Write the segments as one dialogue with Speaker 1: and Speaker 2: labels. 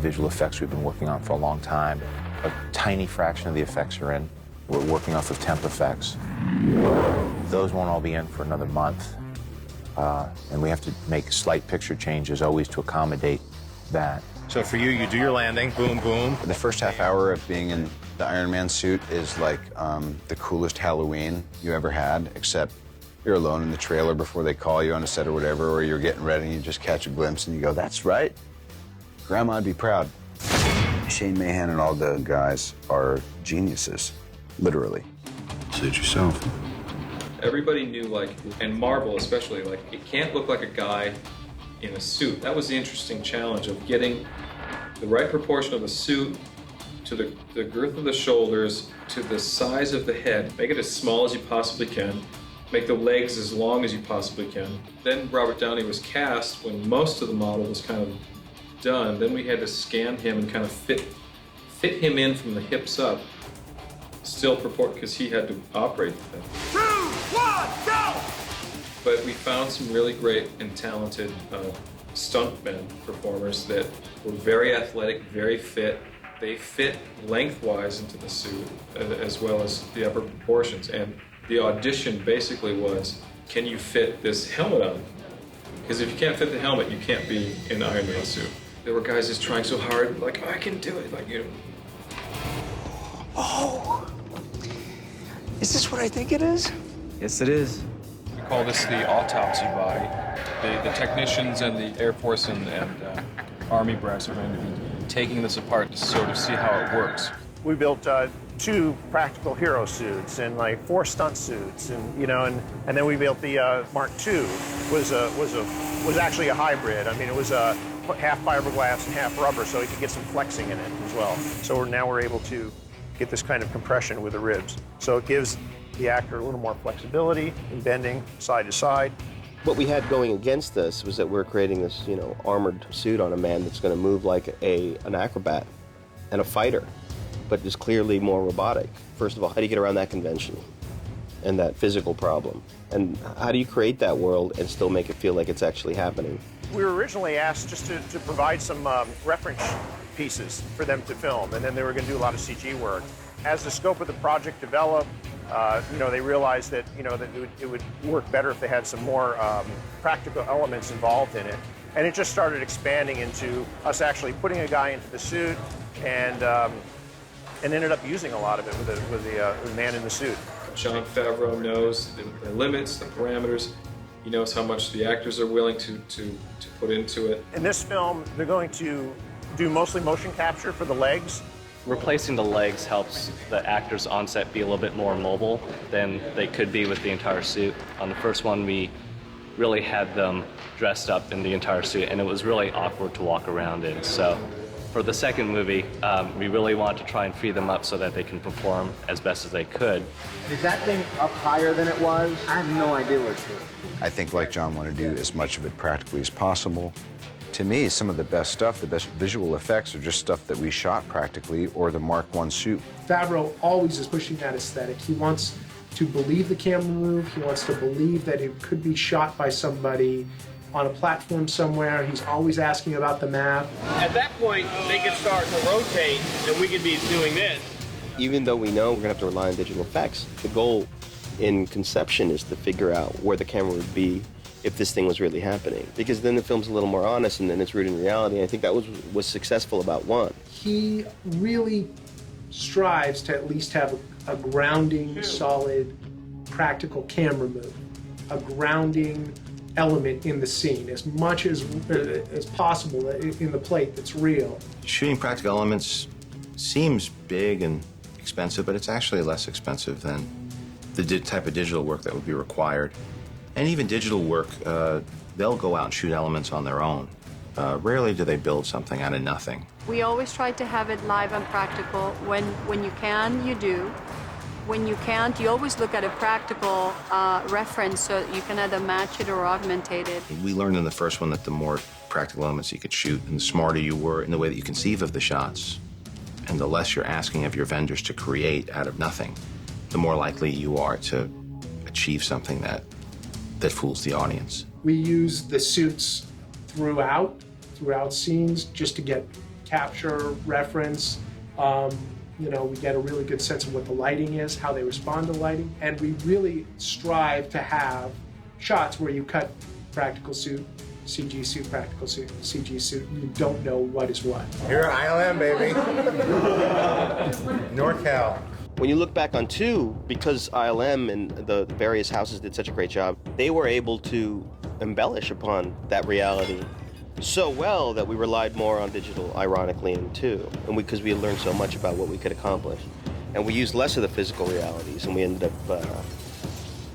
Speaker 1: visual effects we've been working on for a long time. A tiny fraction of the effects are in. We're working off of temp effects. Those won't all be in for another month. And we have to make slight picture changes always to accommodate that.
Speaker 2: So for you, you do your landing, boom, boom.
Speaker 3: The first half hour of being in the Iron Man suit is like the coolest Halloween you ever had, except you're alone in the trailer before they call you on a set or whatever, or you're getting ready and you just catch a glimpse and you go, that's right. Grandma'd be proud. Shane Mahan and all the guys are geniuses, literally. Suit yourself.
Speaker 4: Everybody knew, like, and Marvel especially, like, it can't look like a guy in a suit. That was the interesting challenge of getting the right proportion of the suit to the girth of the shoulders, to the size of the head. Make it as small as you possibly can. Make the legs as long as you possibly can. Then Robert Downey was cast when most of the model was kind of done. Then we had to scan him and kind of fit him in from the hips up. Still purport, because he had to operate the thing.
Speaker 5: 2, 1, go!
Speaker 4: But we found some really great and talented stuntmen performers that were very athletic, very fit. They fit lengthwise into the suit as well as the upper proportions. And the audition basically was, can you fit this helmet on? Because if you can't fit the helmet, you can't be in an Iron Man suit. There were guys just trying so hard, like, oh, I can do it, like, you know.
Speaker 6: Oh, is this what I think it is?
Speaker 7: Yes, it is.
Speaker 8: We call this the autopsy body. The technicians and the Air Force and Army brass are going to be taking this apart to sort of see how it works.
Speaker 9: We built 2 practical hero suits and like 4 stunt suits, and you know, and then we built the Mark II. Was actually a hybrid. I mean, it was half fiberglass and half rubber, so you could get some flexing in it as well. So now we're able to get this kind of compression with the ribs. So it gives the actor a little more flexibility in bending side to side.
Speaker 10: What we had going against this was that we're creating this, you know, armored suit on a man that's going to move like an acrobat and a fighter, but is clearly more robotic. First of all, how do you get around that convention and that physical problem? And how do you create that world and still make it feel like it's actually happening?
Speaker 9: We were originally asked just to provide some reference pieces for them to film, and then they were going to do a lot of CG work. As the scope of the project developed, you know, they realized that, you know, that it would work better if they had some more practical elements involved in it. And it just started expanding into us actually putting a guy into the suit and ended up using a lot of it with the man in the suit.
Speaker 4: Jon Favreau knows the limits, the parameters. He knows how much the actors are willing to put into it.
Speaker 9: In this film, they're going to do mostly motion capture for the legs.
Speaker 7: Replacing the legs helps the actors on set be a little bit more mobile than they could be with the entire suit. On the first one, we really had them dressed up in the entire suit, and it was really awkward to walk around in. So for the second movie, we really want to try and free them up so that they can perform as best as they could.
Speaker 6: Is that thing up higher than it was? I have no idea what it's doing.
Speaker 3: I think, like John, want to do as much of it practically as possible. To me, some of the best stuff, the best visual effects are just stuff that we shot practically, or the Mark I suit.
Speaker 11: Favreau always is pushing that aesthetic. He wants to believe the camera move. He wants to believe that it could be shot by somebody on a platform somewhere. He's always asking about the map.
Speaker 12: At that point, they could start to rotate, and we could be doing this.
Speaker 10: Even though we know we're going to have to rely on digital effects, the goal in conception is to figure out where the camera would be if this thing was really happening. Because then the film's a little more honest and then it's rooted in reality. And I think that was successful about one.
Speaker 11: He really strives to at least have a grounding, solid, practical camera move, a grounding element in the scene, as much as possible in the plate that's real.
Speaker 2: Shooting practical elements seems big and expensive, but it's actually less expensive than the type of digital work that would be required. And even digital work, they'll go out and shoot elements on their own. Rarely do they build something out of nothing.
Speaker 13: We always try to have it live and practical. When you can, you do. When you can't, you always look at a practical reference so you can either match it or augmentate it.
Speaker 2: We learned in the first one that the more practical elements you could shoot and the smarter you were in the way that you conceive of the shots, and the less you're asking of your vendors to create out of nothing, the more likely you are to achieve something that fools the audience.
Speaker 11: We use the suits throughout scenes just to get capture, reference. You know, we get a really good sense of what the lighting is, how they respond to lighting, and we really strive to have shots where you cut practical suit, CG suit, practical suit, CG suit, and you don't know what is what.
Speaker 14: Here at ILM, baby. NorCal.
Speaker 10: When you look back on 2, because ILM and the various houses did such a great job, they were able to embellish upon that reality so well that we relied more on digital, ironically, in 2, and because we had learned so much about what we could accomplish. And we used less of the physical realities, and we ended up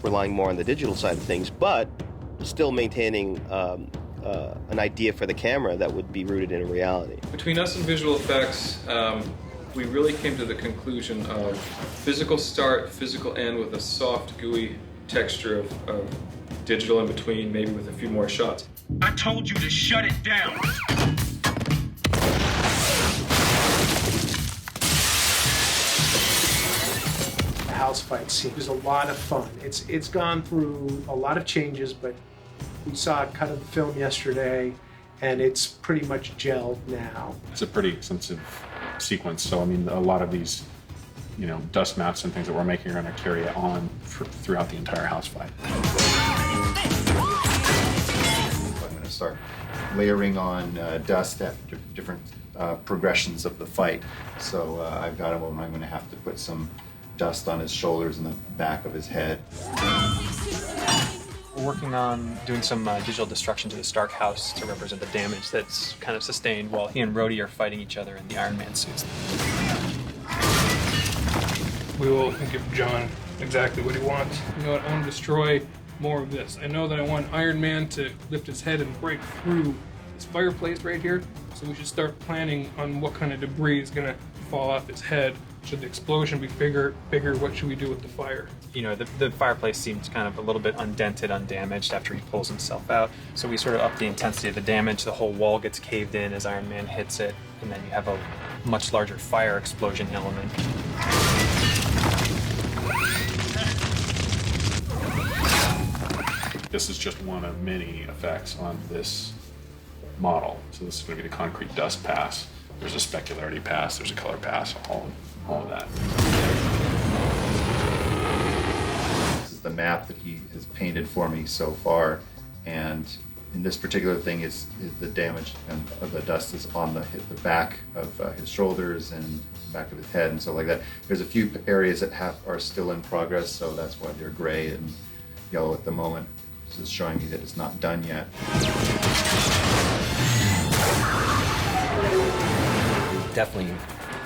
Speaker 10: relying more on the digital side of things, but still maintaining an idea for the camera that would be rooted in a reality.
Speaker 4: Between us and visual effects, we really came to the conclusion of physical start, physical end with a soft, gooey texture of digital in between, maybe with a few more shots.
Speaker 5: I told you to shut it down.
Speaker 11: The house fight scene is a lot of fun. It's gone through a lot of changes, but we saw a cut of the film yesterday, and it's pretty much gelled now.
Speaker 15: It's a pretty extensive sequence, so I mean, a lot of these, you know, dust maps and things that we're making are going to carry on throughout the entire house fight.
Speaker 16: I'm going to start layering on dust at different progressions of the fight. So I've got him, I'm going to have to put some dust on his shoulders and the back of his head.
Speaker 17: We're working on doing some digital destruction to the Stark house to represent the damage that's kind of sustained while he and Rhodey are fighting each other in the Iron Man suits.
Speaker 18: We will give John exactly what he wants. You know what, I want to destroy more of this. I know that I want Iron Man to lift his head and break through this fireplace right here, so we should start planning on what kind of debris is going to fall off his head. Should the explosion be bigger, what should we do with the fire?
Speaker 17: You know, the fireplace seems kind of a little bit undented, undamaged after he pulls himself out. So we sort of up the intensity of the damage. The whole wall gets caved in as Iron Man hits it, and then you have a much larger fire explosion element.
Speaker 15: This is just one of many effects on this model. So this is going to be the concrete dust pass. There's a specularity pass, there's a color pass, all of that.
Speaker 16: This is the map that he has painted for me so far, and in this particular thing is the damage of the dust is on the back of his shoulders and back of his head and stuff like that. There's a few areas that are still in progress, so that's why they're gray and yellow at the moment. This is showing me that it's not done yet.
Speaker 19: Definitely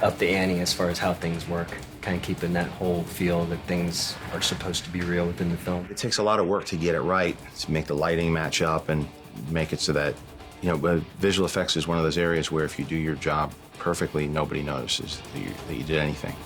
Speaker 19: up the ante as far as how things work, kind of keeping that whole feel that things are supposed to be real within the film.
Speaker 2: It takes a lot of work to get it right, to make the lighting match up and make it so that, you know, but visual effects is one of those areas where if you do your job perfectly, nobody notices that you did anything.